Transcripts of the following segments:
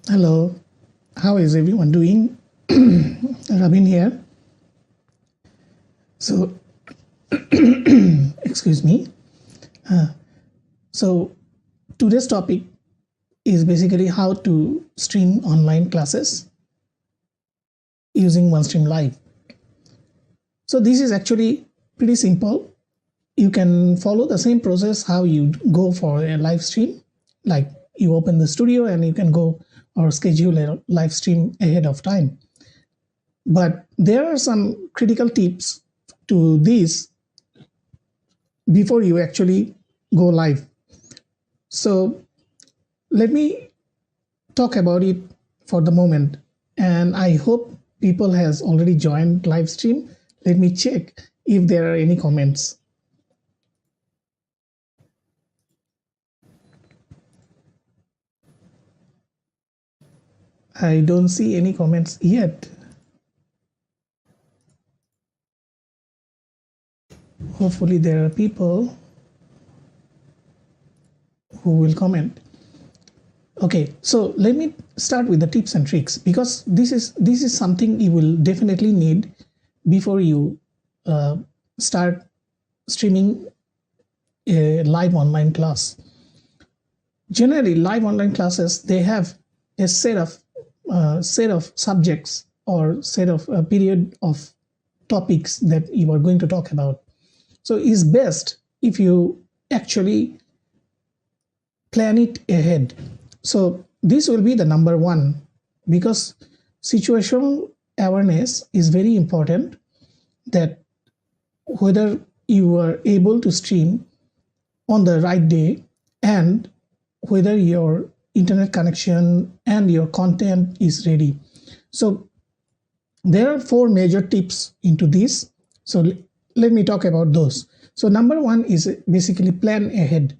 Hello, how is everyone doing? Rabin here. So, excuse me. So, today's topic is basically how to stream online classes using Onestream Live. So, this is actually pretty simple. You can follow the same process how you go for a live stream. Like you open the studio and you can go or schedule a live stream ahead of time. But there are some critical tips to this before you actually go live. So let me talk about it for the moment, and I hope people has already joined live stream. Let me check if there are any comments. I don't see any comments yet. Hopefully there are people who will comment. Okay, so let me start with the tips and tricks, because this is something you will definitely need before you start streaming a live online class. Generally, live online classes, they have a set of subjects or set of a period of topics that you are going to talk about. So it's best if you actually plan it ahead. So this will be the number one, because situational awareness is very important, that whether you are able to stream on the right day and whether your internet connection and your content is ready. So there are 4 major tips into this. So let me talk about those. So number one is basically plan ahead.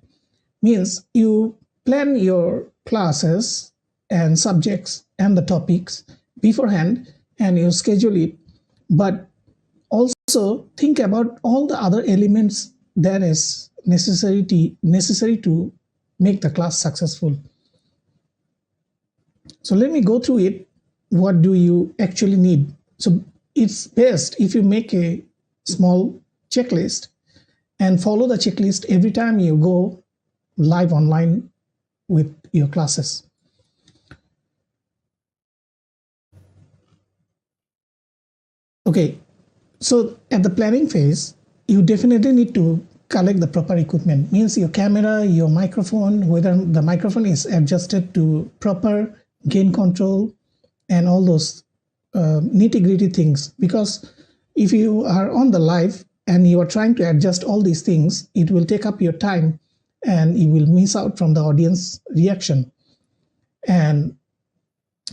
Means you plan your classes and subjects and the topics beforehand and you schedule it, but also think about all the other elements that is necessary to make the class successful. So let me go through it. What do you actually need? So it's best if you make a small checklist and follow the checklist every time you go live online with your classes. Okay, so at the planning phase, you definitely need to collect the proper equipment. Means your camera, your microphone, whether the microphone is adjusted to proper gain control and all those nitty-gritty things. Because if you are on the live and you are trying to adjust all these things, it will take up your time and you will miss out from the audience reaction. And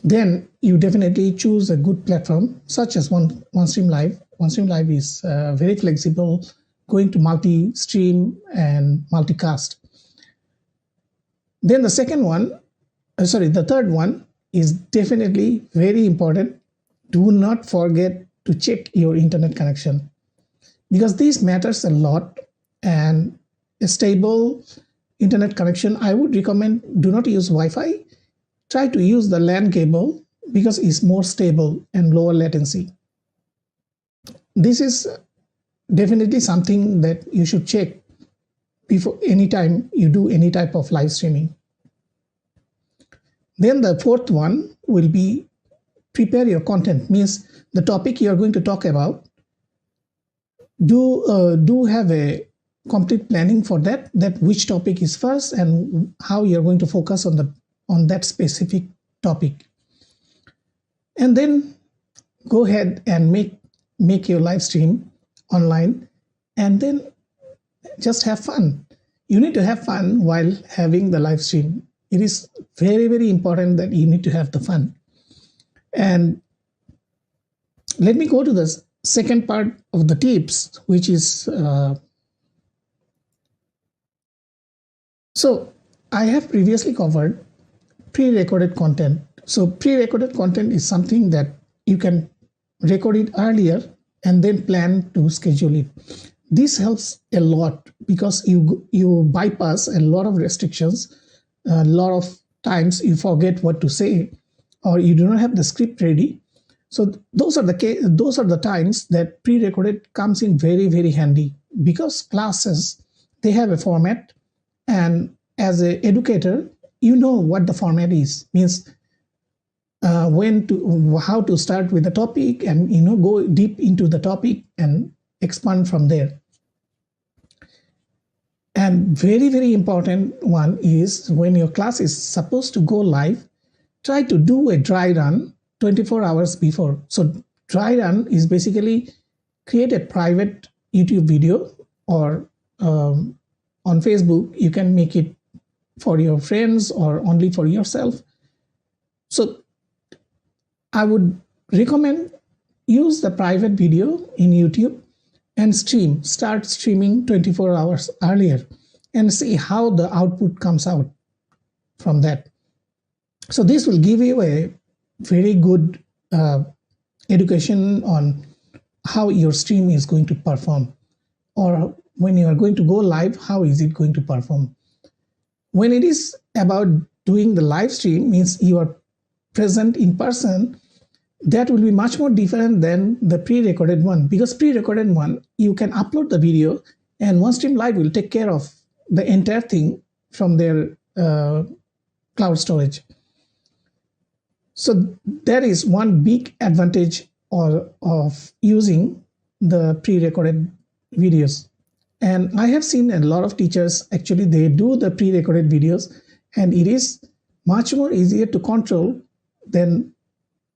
then you definitely choose a good platform such as Onestream Live. Onestream Live is very flexible, going to multi-stream and multicast. Then the third one is definitely very important. Do not forget to check your internet connection, because this matters a lot. And a stable internet connection, I would recommend do not use Wi-Fi. Try to use the LAN cable, because it's more stable and lower latency. This is definitely something that you should check before any time you do any type of live streaming. Then the fourth one will be prepare your content. Means the topic you are going to talk about, do have a complete planning for that which topic is first and how you're going to focus on that specific topic. And then go ahead and make your live stream online, and then just have fun. You need to have fun while having the live stream. It is very, very important that you need to have the fun. And let me go to the second part of the tips, which is so I have previously covered pre-recorded content. So pre-recorded content is something that you can record it earlier and then plan to schedule it. This helps a lot because you bypass a lot of restrictions. A lot of times you forget what to say, or you do not have the script ready. So those are the times that pre-recorded comes in very, very handy, because classes, they have a format, and as an educator, you know what the format is, means how to start with the topic, and go deep into the topic and expand from there. And very, very important one is, when your class is supposed to go live, try to do a dry run 24 hours before. So dry run is basically create a private YouTube video, or on Facebook, you can make it for your friends or only for yourself. So I would recommend use the private video in YouTube and start streaming 24 hours earlier, and see how the output comes out from that. So this will give you a very good education on how your stream is going to perform, or when you are going to go live, how is it going to perform. When it is about doing the live stream, means you are present in person, that will be much more different than the pre-recorded one, because pre-recorded one, you can upload the video and Onestream Live will take care of the entire thing from their cloud storage. So that is one big advantage of using the pre-recorded videos. And I have seen a lot of teachers, actually, they do the pre-recorded videos, and it is much more easier to control than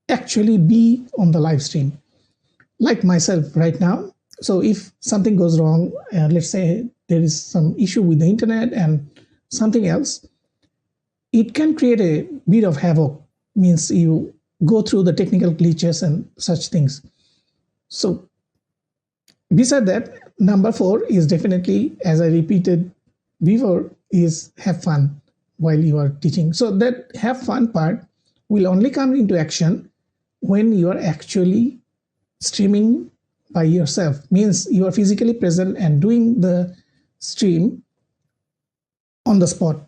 actually be on the live stream. Like myself right now, so if something goes wrong, let's say there is some issue with the internet and something else, it can create a bit of havoc, means you go through the technical glitches and such things. So beside that, number 4 is definitely, as I repeated before, is have fun while you are teaching. So that have fun part will only come into action when you are actually streaming by yourself, means you are physically present and doing the stream on the spot.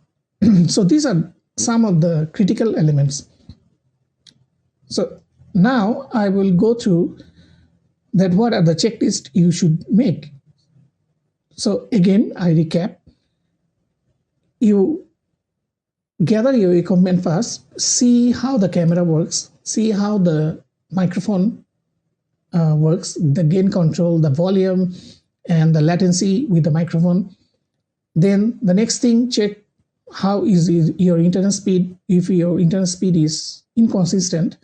So these are some of the critical elements. So now I will go through that what are the checklists you should make. So again, I recap. You gather your equipment first, see how the camera works, see how the microphone works, the gain control, the volume, and the latency with the microphone. Then the next thing, check how is your internet speed. If your internet speed is inconsistent,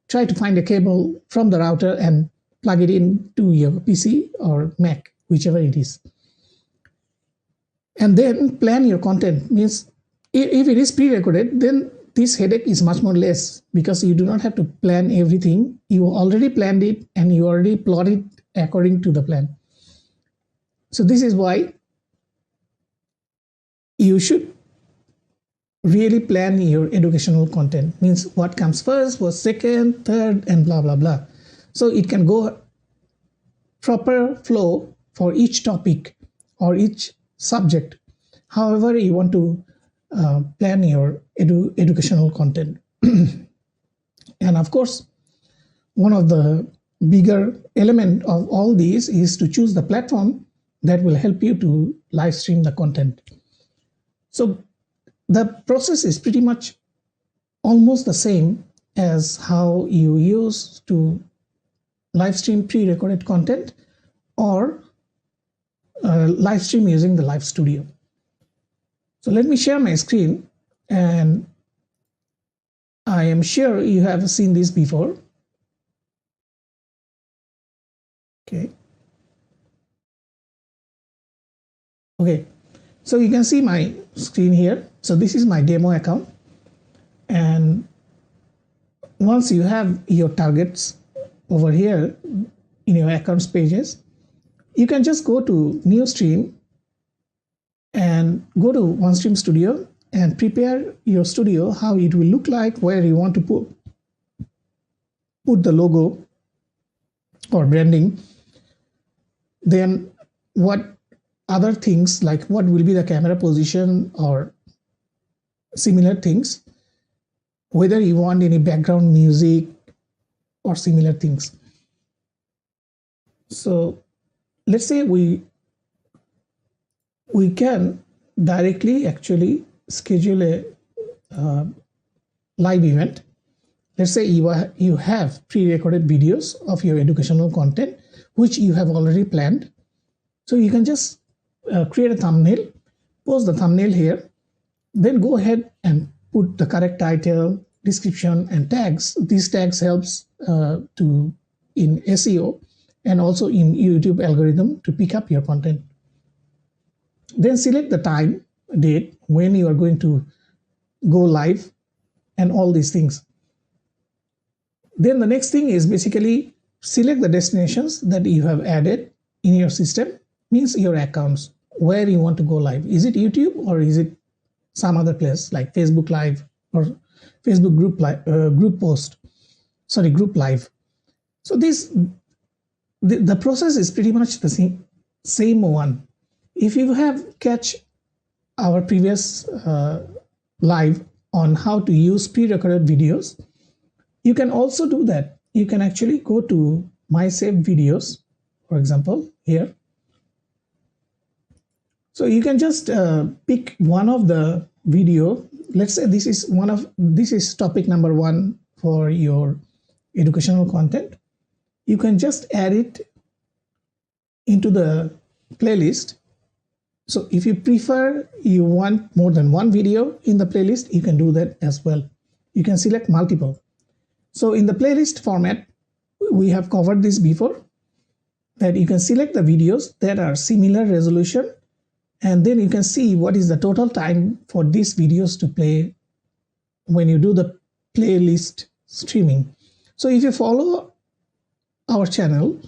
try to find a cable from the router and plug it into your PC or Mac, whichever it is. And then plan your content, means if it is pre-recorded, then this headache is much more less, because you do not have to plan everything. You already planned it and you already plot it according to the plan. So this is why you should really plan your educational content, means what comes first, what's second, third, and blah, blah, blah. So it can go proper flow for each topic or each subject, however you want to plan your educational content. And of course, one of the bigger element of all these is to choose the platform that will help you to live stream the content. So the process is pretty much almost the same as how you use to live stream pre-recorded content or live stream using the live studio. So let me share my screen, and I am sure you have seen this before. Okay. Okay, so you can see my screen here. So this is my demo account, and once you have your targets over here in your accounts pages, you can just go to new stream and go to Onestream Studio and prepare your studio, how it will look like, where you want to put the logo or branding, then what other things, like what will be the camera position or similar things. whether you want any background music or similar things. So let's say we can directly actually schedule a live event. Let's say you have pre-recorded videos of your educational content which you have already planned. So you can just create a thumbnail, post the thumbnail here, then go ahead and put the correct title, description, and tags. These tags helps in SEO and also in YouTube algorithm to pick up your content. Then select the time, date, when you are going to go live, and all these things. Then the next thing is basically select the destinations that you have added in your system, means your accounts, where you want to go live. Is it YouTube or is it some other place like Facebook Live or Facebook group group live. So the process is pretty much the same one. If you have catch our previous live on how to use pre-recorded videos, you can also do that. You can actually go to my saved videos, for example, here. So you can just pick one of the video. Let's say this is topic number 1 for your educational content. You can just add it into the playlist. So if you prefer, you want more than one video in the playlist, you can do that as well. You can select multiple. So in the playlist format, we have covered this before, that you can select the videos that are similar resolution, and then you can see what is the total time for these videos to play when you do the playlist streaming. So if you follow our channel,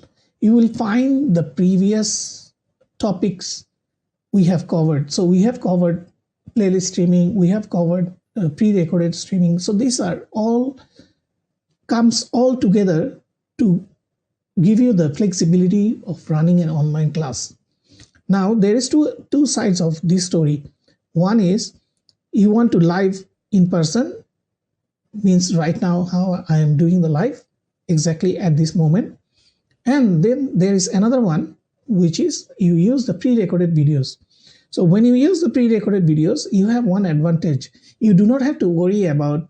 you will find the previous topics we have covered. So we have covered playlist streaming, we have covered pre-recorded streaming. So these are all comes all together to give you the flexibility of running an online class. Now there is two sides of this story. One is you want to live in person, means right now how I am doing the live exactly at this moment. And then there is another one, which is you use the pre-recorded videos. So when you use the pre-recorded videos, you have one advantage. You do not have to worry about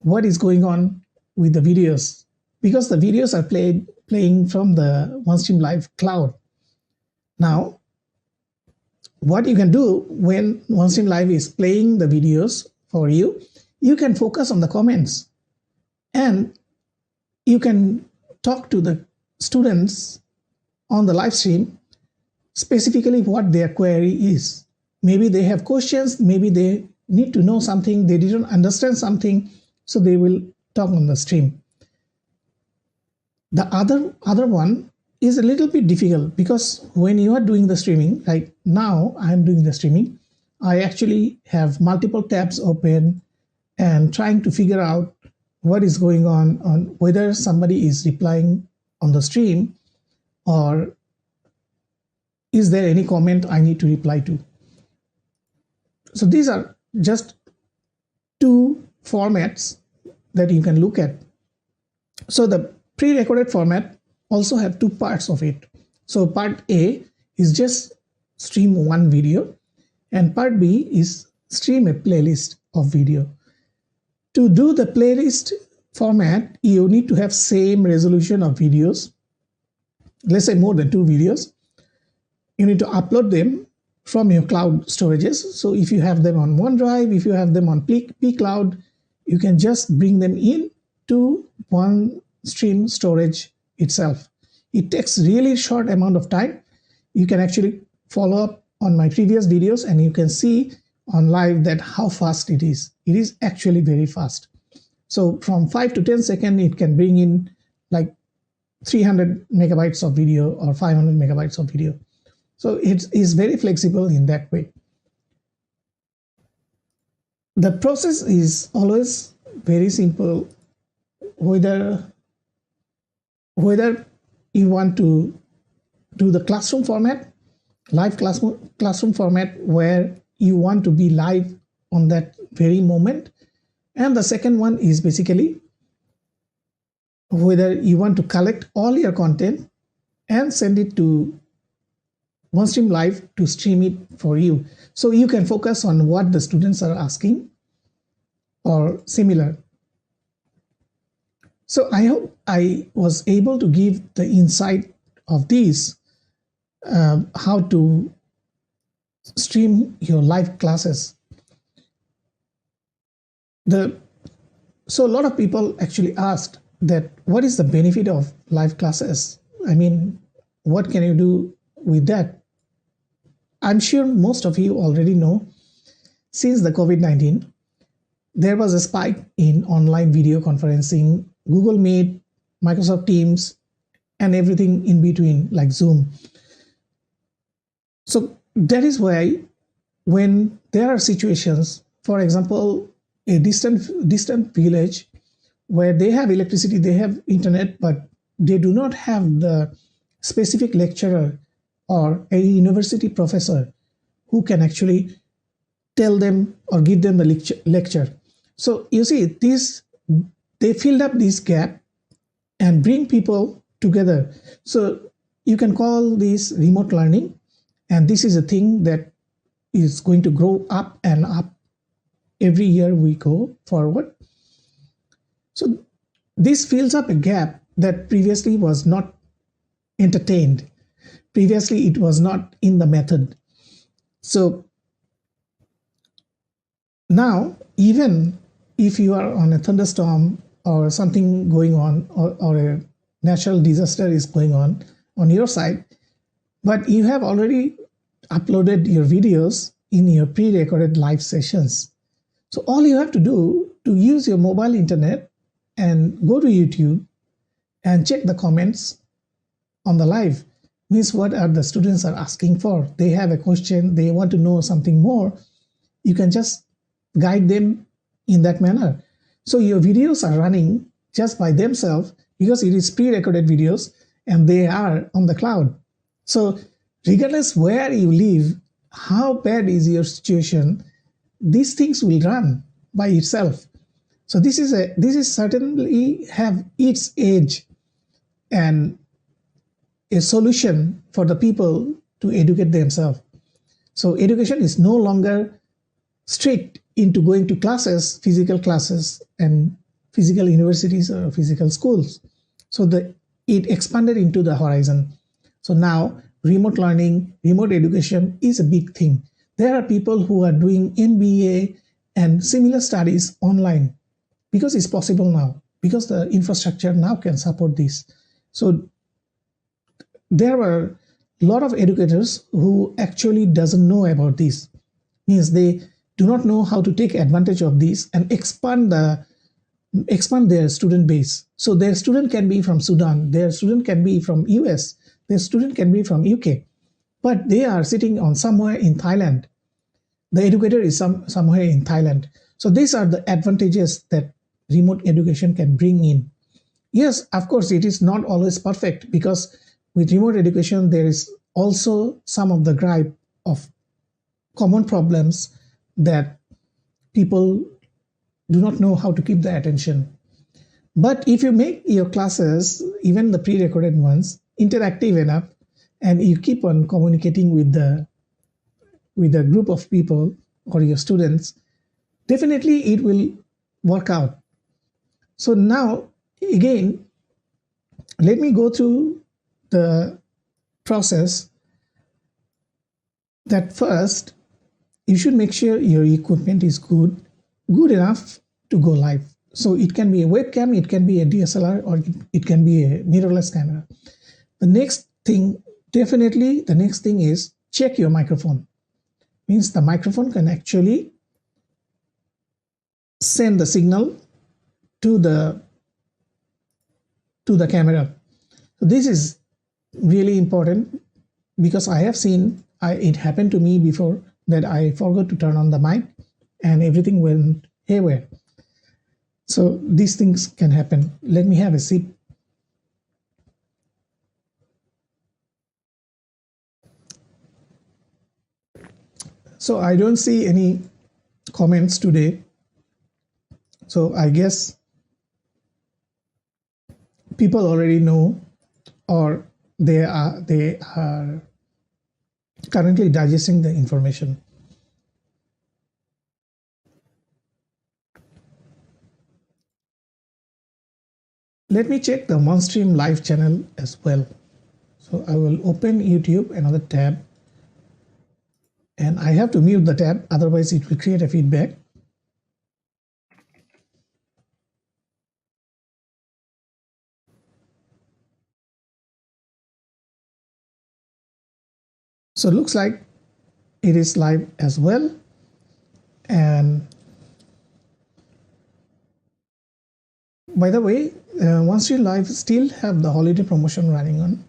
what is going on with the videos, because the videos are playing from the Onestream Live cloud. Now, what you can do when Onestream Live is playing the videos for you, you can focus on the comments and you can talk to the students on the live stream specifically what their query is. Maybe they have questions, maybe they need to know something, they didn't understand something, so they will talk on the stream. The other one is a little bit difficult, because when you are doing the streaming, like now I am doing the streaming, I actually have multiple tabs open and trying to figure out what is going on whether somebody is replying on the stream, or is there any comment I need to reply to. So these are just two formats that you can look at. So the pre-recorded format also have two parts of it. So part A is just stream one video, and part B is stream a playlist of video. To do the playlist format, you need to have same resolution of videos. Let's say more than 2 videos. You need to upload them from your cloud storages. So if you have them on OneDrive, if you have them on pCloud, you can just bring them in to Onestream storage itself. It takes really short amount of time. You can actually follow up on my previous videos and you can see on live that how fast it is. It is actually very fast. So from 5 to 10 seconds, it can bring in like 300 megabytes of video or 500 megabytes of video. So it is very flexible in that way. The process is always very simple. Whether you want to do the classroom format, live classroom format, where you want to be live on that very moment, And the second one is basically whether you want to collect all your content and send it to Onestream Live to stream it for you. So you can focus on what the students are asking or similar. So I hope I was able to give the insight of these, how to stream your live classes. So a lot of people actually asked that what is the benefit of live classes? I mean, what can you do with that? I'm sure most of you already know, since the COVID-19, there was a spike in online video conferencing, Google Meet, Microsoft Teams, and everything in between like Zoom. So that is why when there are situations, for example, a distant village where they have electricity, they have internet, but they do not have the specific lecturer or a university professor who can actually tell them or give them the lecture. So you see, they filled up this gap and bring people together. So you can call this remote learning, and this is a thing that is going to grow up and up every year we go forward. So this fills up a gap that previously was not entertained. Previously, it was not in the method. So now, even if you are on a thunderstorm or something going on, or a natural disaster is going on your side, but you have already uploaded your videos in your pre-recorded live sessions. So all you have to do to use your mobile internet and go to YouTube and check the comments on the live. Means what are the students are asking for? They have a question, they want to know something more. You can just guide them in that manner. So your videos are running just by themselves because it is pre-recorded videos and they are on the cloud. So regardless where you live, how bad is your situation, these things will run by itself. So this is certainly have its edge and a solution for the people to educate themselves. So education is no longer strict into going to classes, physical classes, and physical universities or physical schools. So it expanded into the horizon. So now remote learning, remote education is a big thing. There are people who are doing MBA and similar studies online because it's possible now, because the infrastructure now can support this. So there were a lot of educators who actually doesn't know about this. Means they do not know how to take advantage of this and expand their student base. So their student can be from Sudan, their student can be from US, their student can be from UK, but they are sitting on somewhere in Thailand. The educator is somewhere in Thailand. So these are the advantages that remote education can bring in. Yes, of course, it is not always perfect, because with remote education, there is also some of the gripe of common problems that people do not know how to keep the attention. But if you make your classes, even the pre-recorded ones, interactive enough, and you keep on communicating with the group of people or your students, definitely it will work out. So now, again, let me go through the process. That first, you should make sure your equipment is good enough to go live. So it can be a webcam, it can be a DSLR, or it can be a mirrorless camera. The next thing is check your microphone. Means the microphone can actually send the signal to the camera. So this is really important, because I have seen it happened to me before that I forgot to turn on the mic and everything went haywire. So these things can happen. Let me have a sip. So I don't see any comments today. So I guess people already know, or they are currently digesting the information. Let me check the Onestream live channel as well. So I will open YouTube, another tab, and I have to mute the tab, otherwise it will create a feedback. So it looks like it is live as well. And by the way, Onestream Live still have the holiday promotion running on.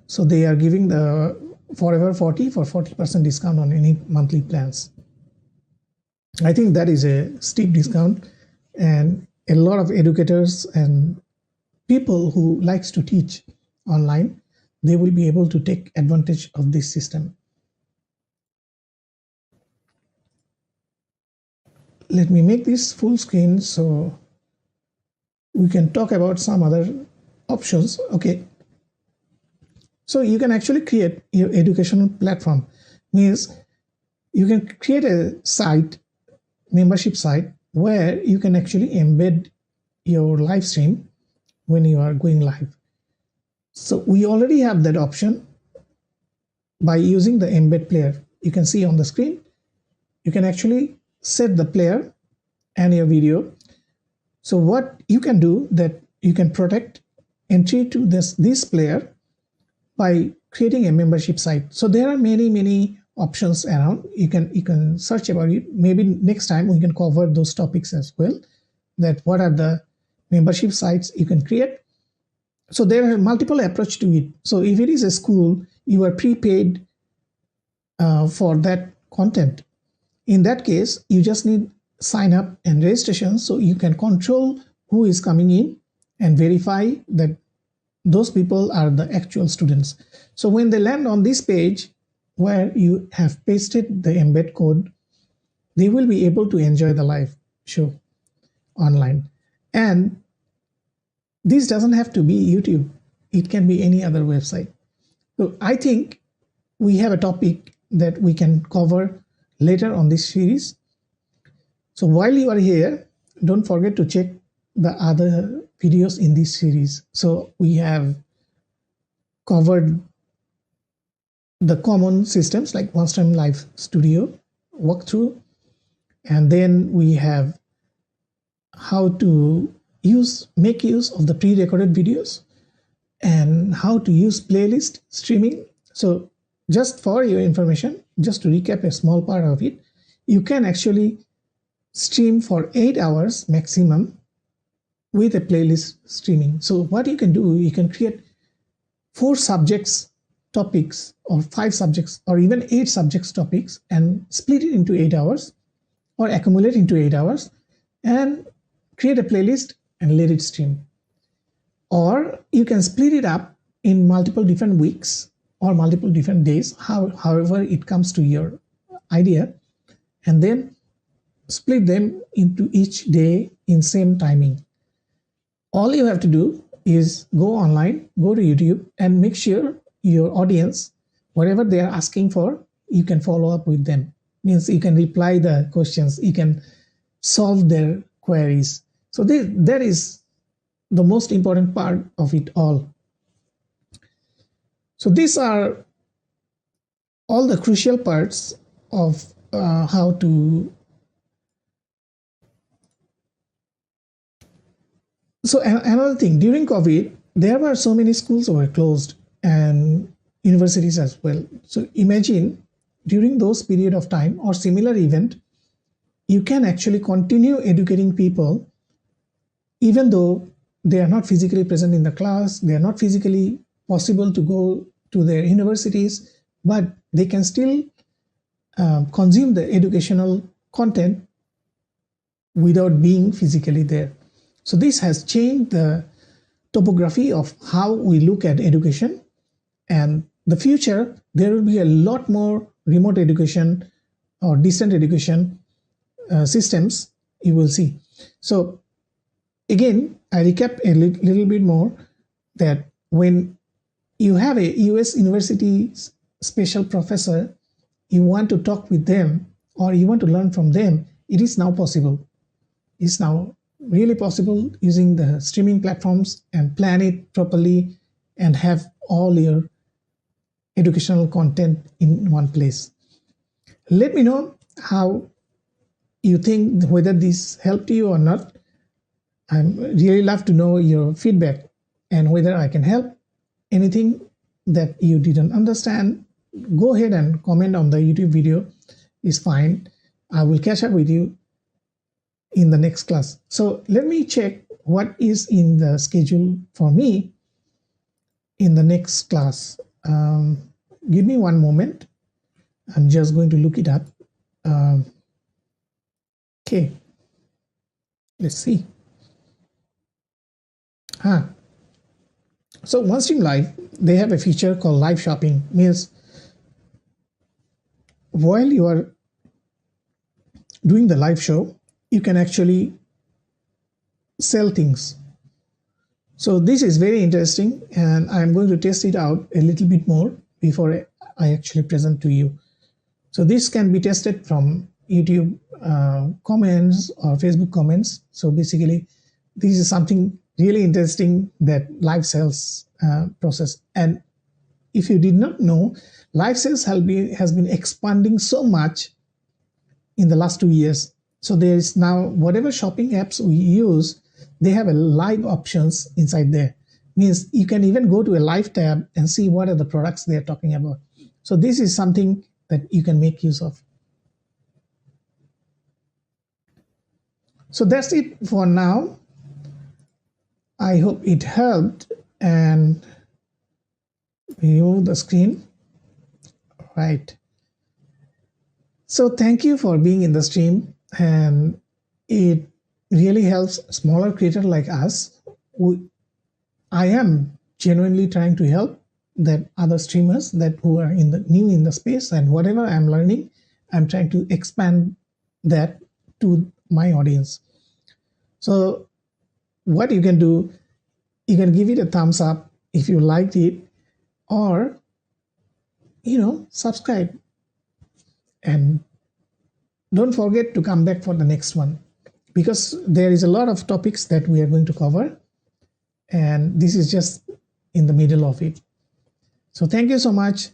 So they are giving the Forever 40 for 40% discount on any monthly plans. I think that is a steep discount, and a lot of educators and people who likes to teach online, they will be able to take advantage of this system. Let me make this full screen so we can talk about some other options. Okay, so you can actually create your educational platform. Means you can create a site, membership site, where you can actually embed your live stream when you are going live. So we already have that option by using the embed player. You can see on the screen, you can actually set the player and your video. So what you can do, that you can protect entry to this player by creating a membership site. So there are many options around. You can search about it. Maybe next time we can cover those topics as well, that what are the membership sites you can create. So there are multiple approach to it. So if it is a school, you are prepaid for that content. In that case, you just need sign up and registration, so you can control who is coming in and verify that those people are the actual students. So when they land on this page where you have pasted the embed code, they will be able to enjoy the live show online. And this doesn't have to be YouTube. It can be any other website. So I think we have a topic that we can cover later on this series. So while you are here, don't forget to check the other videos in this series. So we have covered the common systems like Onestream Live Studio walkthrough, and then we have how to make use of the pre-recorded videos and how to use playlist streaming. So just for your information, just to recap a small part of it, you can actually stream for 8 hours maximum with a playlist streaming. So what you can do, you can create 4 subjects topics, or 5 subjects, or even 8 subjects topics, and split it into 8 hours or accumulate into 8 hours and create a playlist and let it stream. Or you can split it up in multiple different weeks or multiple different days, however it comes to your idea, and then split them into each day in same timing. All you have to do is go online, go to YouTube, and make sure your audience, whatever they are asking for, you can follow up with them. Means you can reply the questions, you can solve their queries. So that is the most important part of it all. So these are all the crucial parts of how to. So another thing, during COVID, there were so many schools were closed and universities as well. So imagine during those period of time or similar event, you can actually continue educating people even though they are not physically present in the class, they are not physically possible to go to their universities, but they can still consume the educational content without being physically there. So this has changed the topography of how we look at education, and the future there will be a lot more remote education or distant education systems you will see. So Again, I recap a little bit more that when you have a US university special professor, you want to talk with them or you want to learn from them, it is now possible. It's now really possible using the streaming platforms and plan it properly and have all your educational content in one place. Let me know how you think, whether this helped you or not. I really love to know your feedback and whether I can help. Anything that you didn't understand, go ahead and comment on the YouTube video, is fine. I will catch up with you in the next class. So let me check what is in the schedule for me in the next class. Give me one moment. I'm just going to look it up. Okay, let's see. So Onestream Live, they have a feature called live shopping. Means while you are doing the live show, you can actually sell things. So this is very interesting, and I'm going to test it out a little bit more before I actually present to you. So this can be tested from YouTube comments or Facebook comments. So basically, this is something really interesting, that live sales process. And if you did not know, live sales has been expanding so much in the last 2 years. So there is now, whatever shopping apps we use, they have a live options inside there. Means you can even go to a live tab and see what are the products they are talking about. So this is something that you can make use of. So that's it for now. I hope it helped, and remove the screen. Right. So thank you for being in the stream, and it really helps smaller creators like us. I am genuinely trying to help that other streamers that who are new in the space, and whatever I'm learning, I'm trying to expand that to my audience. So what you can do, you can give it a thumbs up if you liked it, or subscribe, and don't forget to come back for the next one, because there is a lot of topics that we are going to cover, and this is just in the middle of it. So thank you so much.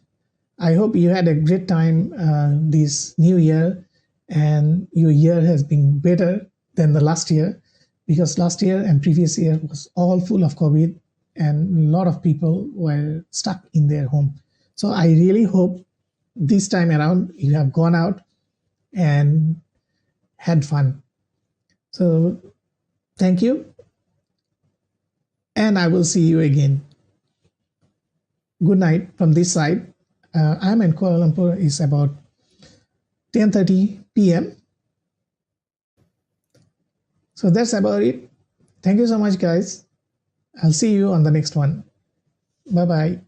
I hope you had a great time this new year, and your year has been better than the last year, because last year and previous year was all full of COVID, and a lot of people were stuck in their home. So I really hope this time around you have gone out and had fun. So thank you, and I will see you again. Good night from this side. I'm in Kuala Lumpur. It's about 10:30 p.m. So that's about it. Thank you so much, guys. I'll see you on the next one. Bye-bye.